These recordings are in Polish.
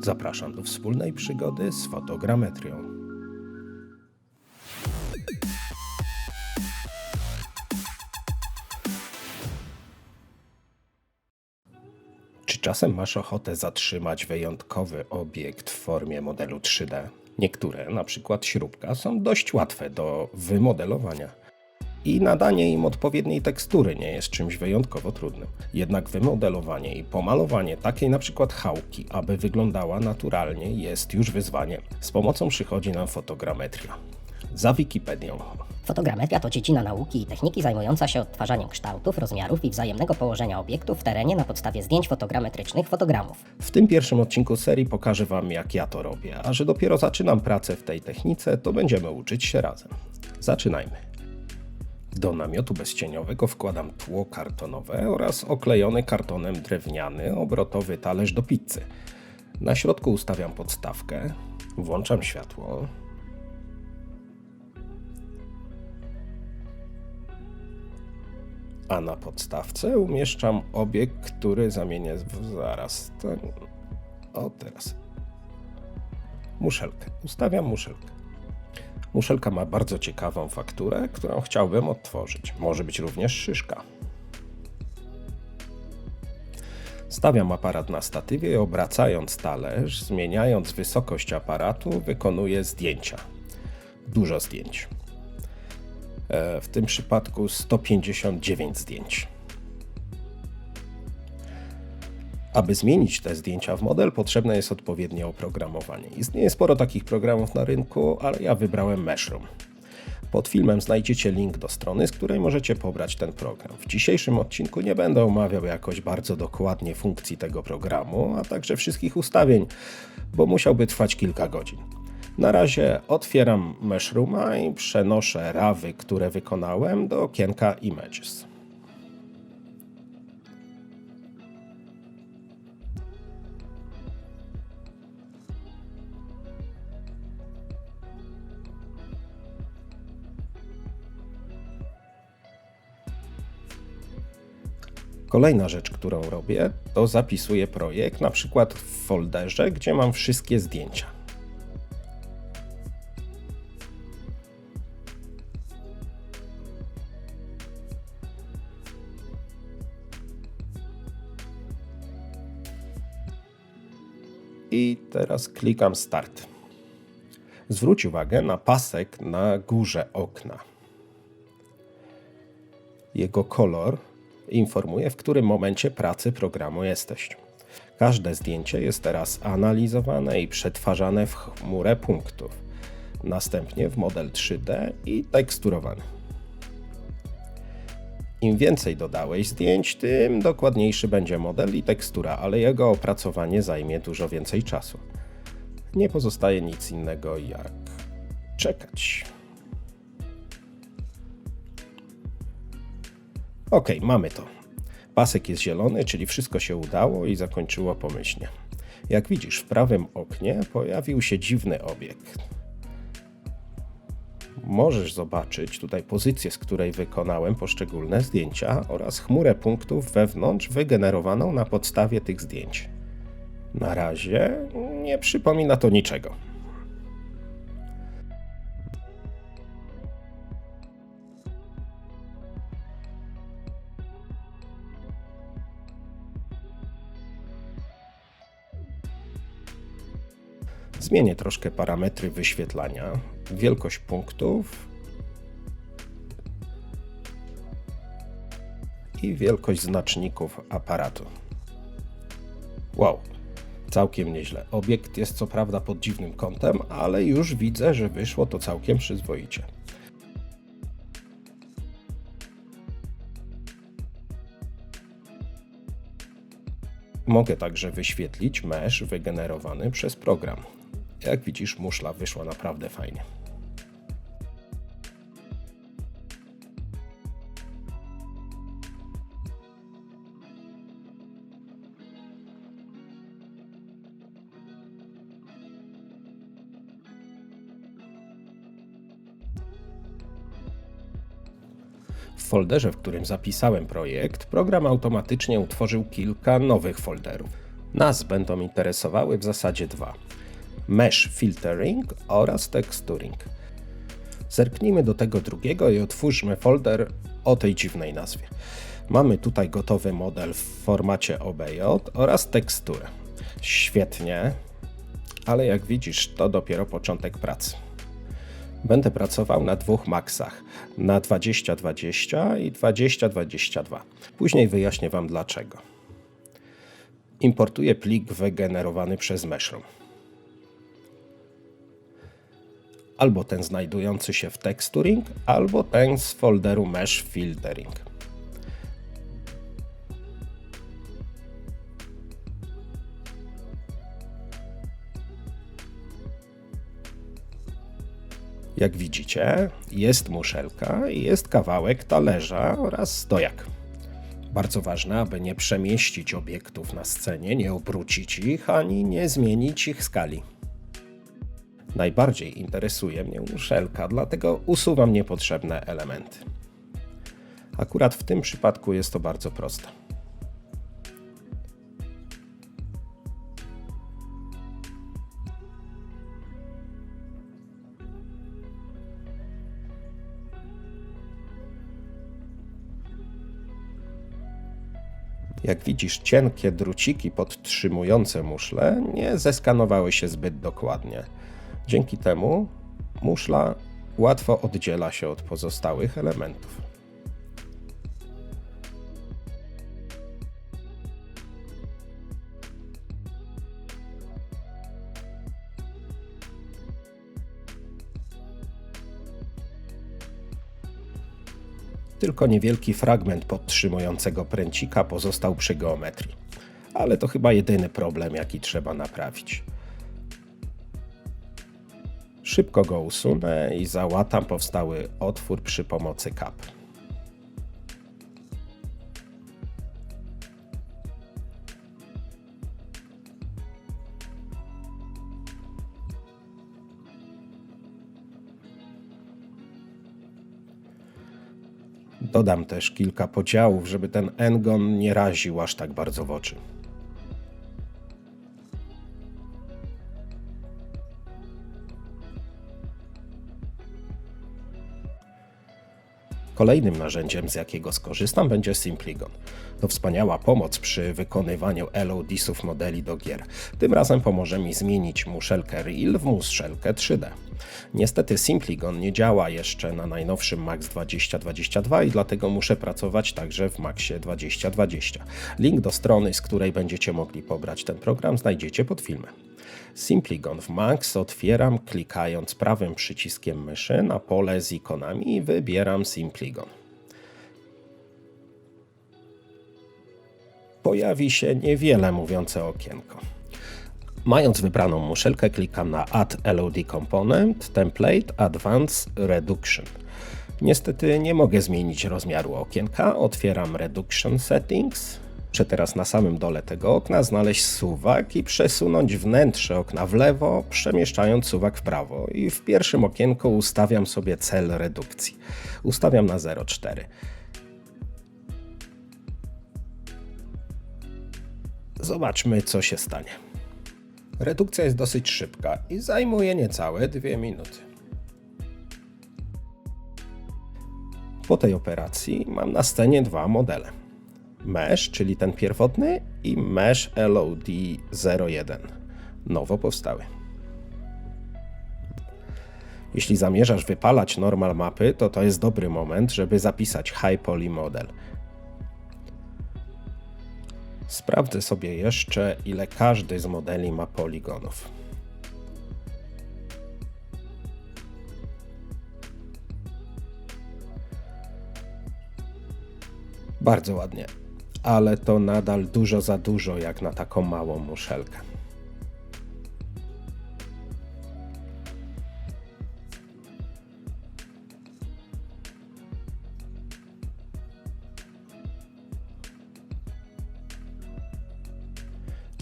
Zapraszam do wspólnej przygody z fotogrametrią. Czy czasem masz ochotę zatrzymać wyjątkowy obiekt w formie modelu 3D? Niektóre, na przykład śrubka, są dość łatwe do wymodelowania i nadanie im odpowiedniej tekstury nie jest czymś wyjątkowo trudnym. Jednak wymodelowanie i pomalowanie takiej na przykład chałki, aby wyglądała naturalnie, jest już wyzwaniem. Z pomocą przychodzi nam fotogrametria. Za Wikipedią. Fotogrametria to dziedzina nauki i techniki zajmująca się odtwarzaniem kształtów, rozmiarów i wzajemnego położenia obiektów w terenie na podstawie zdjęć fotogrametrycznych fotogramów. W tym pierwszym odcinku serii pokażę Wam, jak ja to robię, a że dopiero zaczynam pracę w tej technice, to będziemy uczyć się razem. Zaczynajmy. Do namiotu bezcieniowego wkładam tło kartonowe oraz oklejony kartonem drewniany obrotowy talerz do pizzy. Na środku ustawiam podstawkę, włączam światło. A na podstawce umieszczam obiekt, który zamienię zaraz. Teraz. Muszelkę. Ustawiam muszelkę. Muszelka ma bardzo ciekawą fakturę, którą chciałbym odtworzyć. Może być również szyszka. Stawiam aparat na statywie i obracając talerz, zmieniając wysokość aparatu, wykonuję zdjęcia. Dużo zdjęć. W tym przypadku 159 zdjęć. Aby zmienić te zdjęcia w model, potrzebne jest odpowiednie oprogramowanie. Istnieje sporo takich programów na rynku, ale ja wybrałem Meshroom. Pod filmem znajdziecie link do strony, z której możecie pobrać ten program. W dzisiejszym odcinku nie będę omawiał jakoś bardzo dokładnie funkcji tego programu, a także wszystkich ustawień, bo musiałby trwać kilka godzin. Na razie otwieram Meshrooma i przenoszę rawy, które wykonałem, do okienka Images. Kolejna rzecz, którą robię, to zapisuję projekt, na przykład w folderze, gdzie mam wszystkie zdjęcia. I teraz klikam Start. Zwróć uwagę na pasek na górze okna. Jego kolor informuje, w którym momencie pracy programu jesteś. Każde zdjęcie jest teraz analizowane i przetwarzane w chmurę punktów. Następnie w model 3D i teksturowany. Im więcej dodałeś zdjęć, tym dokładniejszy będzie model i tekstura, ale jego opracowanie zajmie dużo więcej czasu. Nie pozostaje nic innego jak czekać. Ok, mamy to. Pasek jest zielony, czyli wszystko się udało i zakończyło pomyślnie. Jak widzisz, w prawym oknie pojawił się dziwny obiekt. Możesz zobaczyć tutaj pozycję, z której wykonałem poszczególne zdjęcia oraz chmurę punktów wewnątrz wygenerowaną na podstawie tych zdjęć. Na razie nie przypomina to niczego. Zmienię troszkę parametry wyświetlania, wielkość punktów i wielkość znaczników aparatu. Wow, całkiem nieźle. Obiekt jest co prawda pod dziwnym kątem, ale już widzę, że wyszło to całkiem przyzwoicie. Mogę także wyświetlić mesh wygenerowany przez program. Jak widzisz, muszla wyszła naprawdę fajnie. W folderze, w którym zapisałem projekt, program automatycznie utworzył kilka nowych folderów. Nas będą interesowały w zasadzie dwa: Mesh Filtering oraz Texturing. Zerknijmy do tego drugiego i otwórzmy folder o tej dziwnej nazwie. Mamy tutaj gotowy model w formacie OBJ oraz teksturę. Świetnie, ale jak widzisz, to dopiero początek pracy. Będę pracował na dwóch maksach, na 2020 i 2022. Później wyjaśnię Wam dlaczego. Importuję plik wygenerowany przez Meshroom. Albo ten znajdujący się w Texturing, albo ten z folderu Mesh Filtering. Jak widzicie, jest muszelka i jest kawałek talerza oraz stojak. Bardzo ważne, aby nie przemieścić obiektów na scenie, nie obrócić ich, ani nie zmienić ich skali. Najbardziej interesuje mnie muszelka, dlatego usuwam niepotrzebne elementy. Akurat w tym przypadku jest to bardzo proste. Jak widzisz, cienkie druciki podtrzymujące muszlę nie zeskanowały się zbyt dokładnie. Dzięki temu muszla łatwo oddziela się od pozostałych elementów. Tylko niewielki fragment podtrzymującego pręcika pozostał przy geometrii. Ale to chyba jedyny problem, jaki trzeba naprawić. Szybko go usunę i załatam powstały otwór przy pomocy kap. Dodam też kilka podziałów, żeby ten engon nie raził aż tak bardzo w oczy. Kolejnym narzędziem, z jakiego skorzystam, będzie Simplygon. To wspaniała pomoc przy wykonywaniu LOD-sów modeli do gier. Tym razem pomoże mi zmienić muszelkę Real w muszelkę 3D. Niestety Simplygon nie działa jeszcze na najnowszym Max 2022 i dlatego muszę pracować także w Maxie 2020. Link do strony, z której będziecie mogli pobrać ten program, znajdziecie pod filmem. Simplygon w Max otwieram klikając prawym przyciskiem myszy na pole z ikonami i wybieram Simplygon. Pojawi się niewiele mówiące okienko. Mając wybraną muszelkę, klikam na Add LOD Component, Template, Advanced Reduction. Niestety nie mogę zmienić rozmiaru okienka. Otwieram Reduction Settings. Muszę teraz na samym dole tego okna znaleźć suwak i przesunąć wnętrze okna w lewo, przemieszczając suwak w prawo. I w pierwszym okienku ustawiam sobie cel redukcji. Ustawiam na 0,4. Zobaczmy, co się stanie. Redukcja jest dosyć szybka i zajmuje niecałe 2 minuty. Po tej operacji mam na scenie dwa modele. Mesh, czyli ten pierwotny, i Mesh LOD 01, nowo powstały. Jeśli zamierzasz wypalać normal mapy, to jest dobry moment, żeby zapisać High Poly Model. Sprawdzę sobie jeszcze, ile każdy z modeli ma poligonów. Bardzo ładnie, ale to nadal dużo za dużo jak na taką małą muszelkę.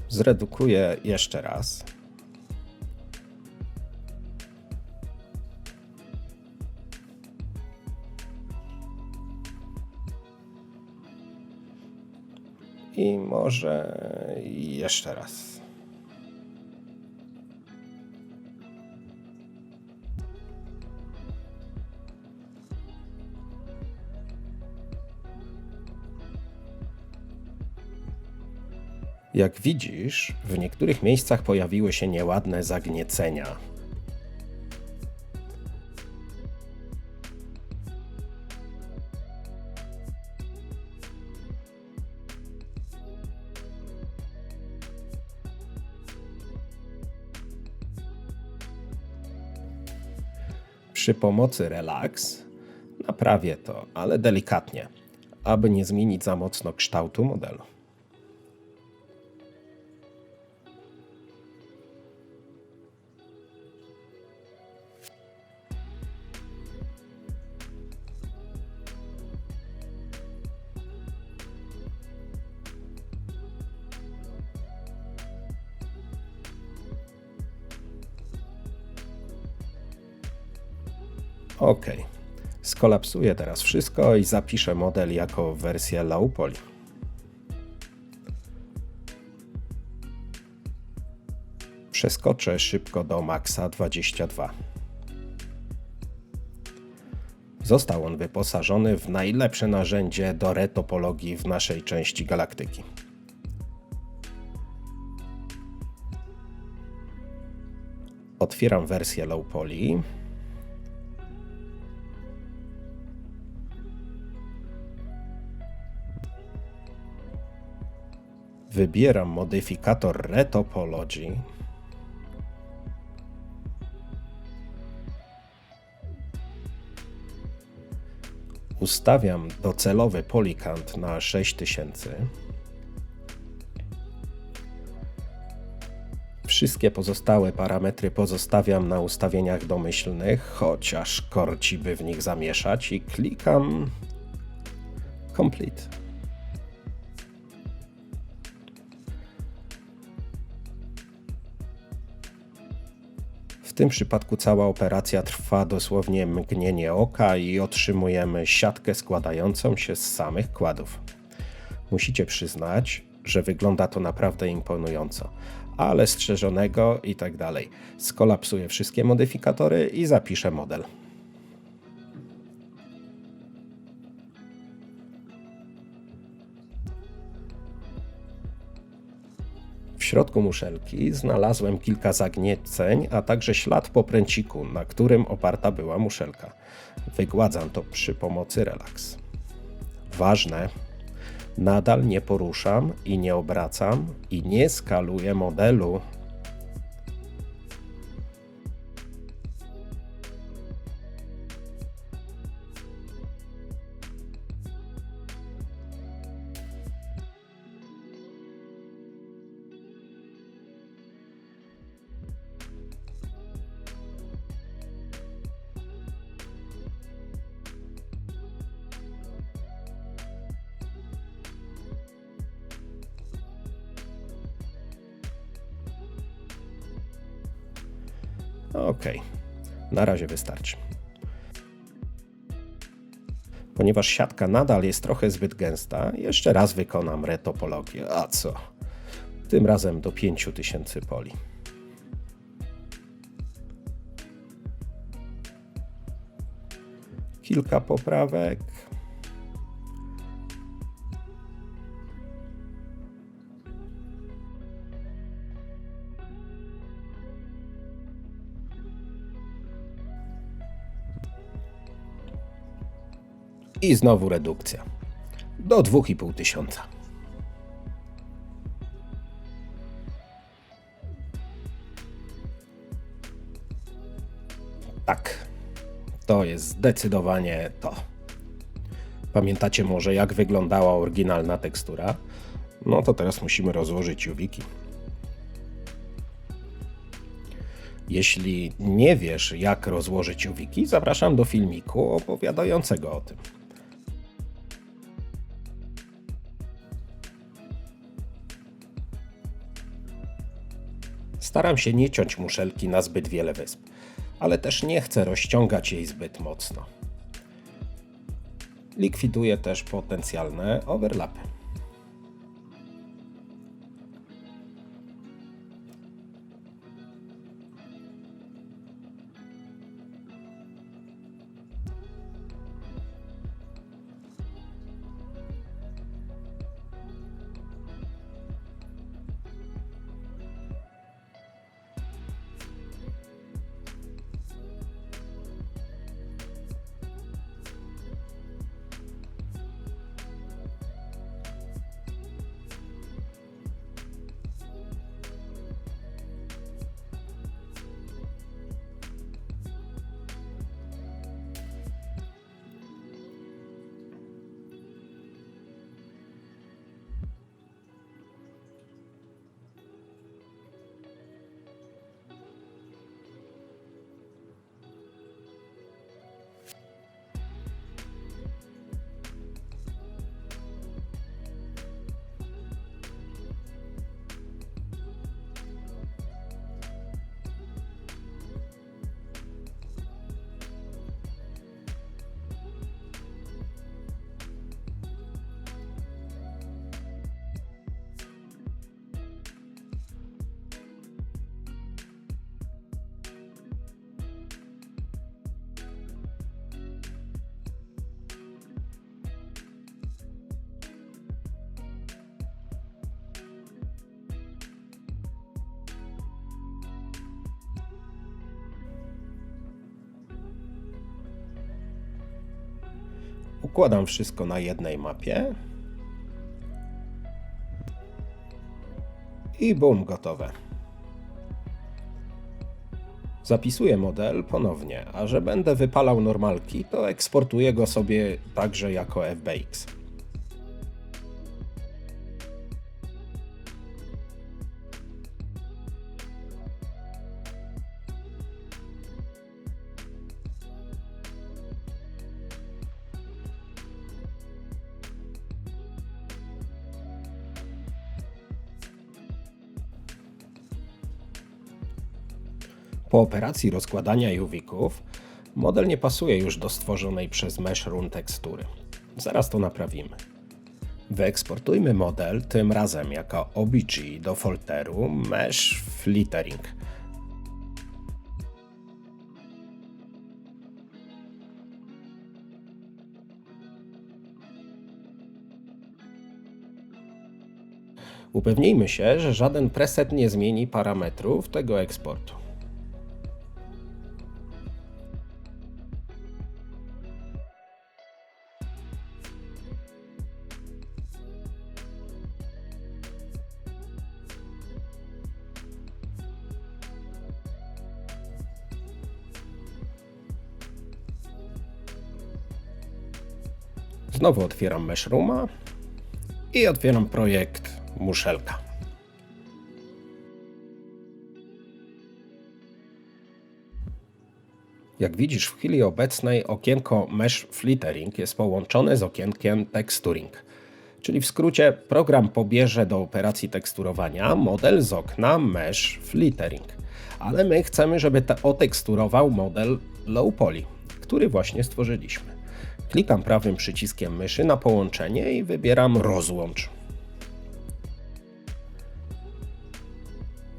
Zredukuję jeszcze raz. I może jeszcze raz. Jak widzisz, w niektórych miejscach pojawiły się nieładne zagniecenia. Przy pomocy Relax naprawię to, ale delikatnie, aby nie zmienić za mocno kształtu modelu. OK. Skolapsuję teraz wszystko i zapiszę model jako wersję low poly. Przeskoczę szybko do Maxa 22. Został on wyposażony w najlepsze narzędzie do retopologii w naszej części galaktyki. Otwieram wersję low poly. Wybieram modyfikator Retopology. Ustawiam docelowy polikant na 6000. Wszystkie pozostałe parametry pozostawiam na ustawieniach domyślnych, chociaż korci by w nich zamieszać, i klikam Complete. W tym przypadku cała operacja trwa dosłownie mgnienie oka i otrzymujemy siatkę składającą się z samych kładów. Musicie przyznać, że wygląda to naprawdę imponująco, ale strzeżonego i tak dalej. Skolapsuję wszystkie modyfikatory i zapiszę model. W środku muszelki znalazłem kilka zagnieceń, a także ślad po pręciku, na którym oparta była muszelka. Wygładzam to przy pomocy Relax. Ważne, nadal nie poruszam i nie obracam i nie skaluję modelu. OK, na razie wystarczy. Ponieważ siatka nadal jest trochę zbyt gęsta, jeszcze raz wykonam retopologię. A co? Tym razem do 5000 poli. Kilka poprawek. I znowu redukcja. Do 2500. Tak. To jest zdecydowanie to. Pamiętacie może, jak wyglądała oryginalna tekstura? No to teraz musimy rozłożyć UV-ki. Jeśli nie wiesz, jak rozłożyć UV-ki, zapraszam do filmiku opowiadającego o tym. Staram się nie ciąć muszelki na zbyt wiele wysp, ale też nie chcę rozciągać jej zbyt mocno. Likwiduję też potencjalne overlapy. Układam wszystko na jednej mapie. I bum, gotowe. Zapisuję model ponownie, a że będę wypalał normalki, to eksportuję go sobie także jako FBX. Po operacji rozkładania UV-ków model nie pasuje już do stworzonej przez Mesh-Run tekstury. Zaraz to naprawimy. Wyeksportujmy model tym razem jako OBJ do folderu Mesh Flittering. Upewnijmy się, że żaden preset nie zmieni parametrów tego eksportu. Znowu otwieram Meshrooma i otwieram projekt Muszelka. Jak widzisz, w chwili obecnej okienko Mesh Flittering jest połączone z okienkiem Texturing. Czyli w skrócie program pobierze do operacji teksturowania model z okna Mesh Flittering. Ale my chcemy, żeby oteksturował model Low Poly, który właśnie stworzyliśmy. Klikam prawym przyciskiem myszy na połączenie i wybieram Rozłącz.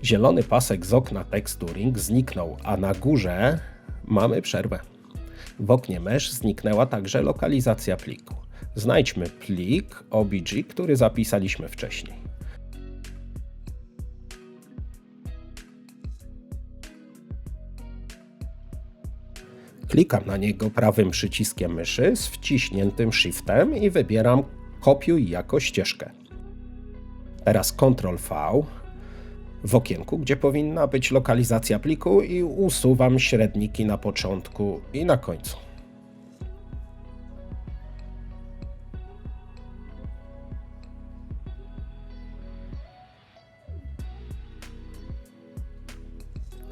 Zielony pasek z okna Texturing zniknął, a na górze mamy przerwę. W oknie Mesh zniknęła także lokalizacja pliku. Znajdźmy plik OBJ, który zapisaliśmy wcześniej. Klikam na niego prawym przyciskiem myszy z wciśniętym Shiftem i wybieram Kopiuj jako ścieżkę. Teraz Ctrl V w okienku, gdzie powinna być lokalizacja pliku, i usuwam średniki na początku i na końcu.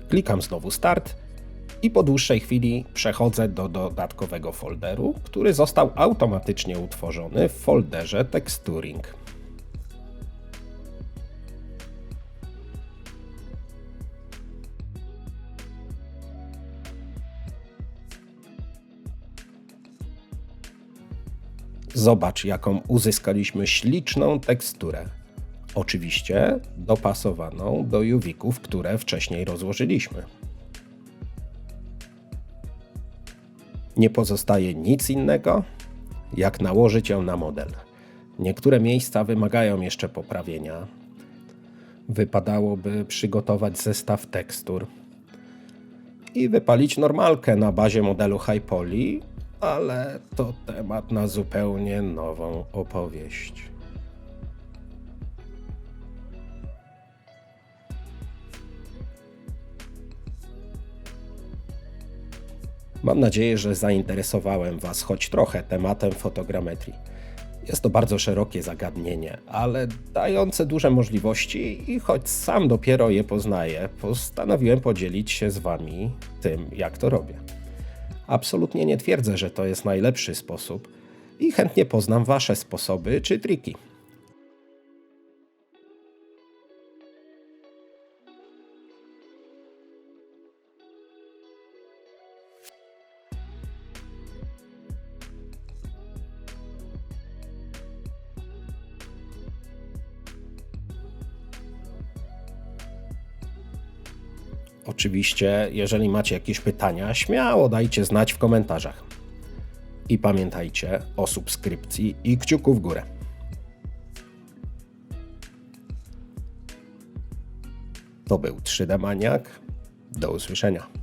Klikam znowu Start i po dłuższej chwili przechodzę do dodatkowego folderu, który został automatycznie utworzony w folderze Texturing. Zobacz, jaką uzyskaliśmy śliczną teksturę. Oczywiście dopasowaną do UV-ków, które wcześniej rozłożyliśmy. Nie pozostaje nic innego, jak nałożyć ją na model. Niektóre miejsca wymagają jeszcze poprawienia. Wypadałoby przygotować zestaw tekstur i wypalić normalkę na bazie modelu High Poly, ale to temat na zupełnie nową opowieść. Mam nadzieję, że zainteresowałem Was choć trochę tematem fotogrammetrii. Jest to bardzo szerokie zagadnienie, ale dające duże możliwości, i choć sam dopiero je poznaję, postanowiłem podzielić się z Wami tym, jak to robię. Absolutnie nie twierdzę, że to jest najlepszy sposób i chętnie poznam Wasze sposoby czy triki. Oczywiście, jeżeli macie jakieś pytania, śmiało dajcie znać w komentarzach. I pamiętajcie o subskrypcji i kciuku w górę. To był 3D Maniak. Do usłyszenia.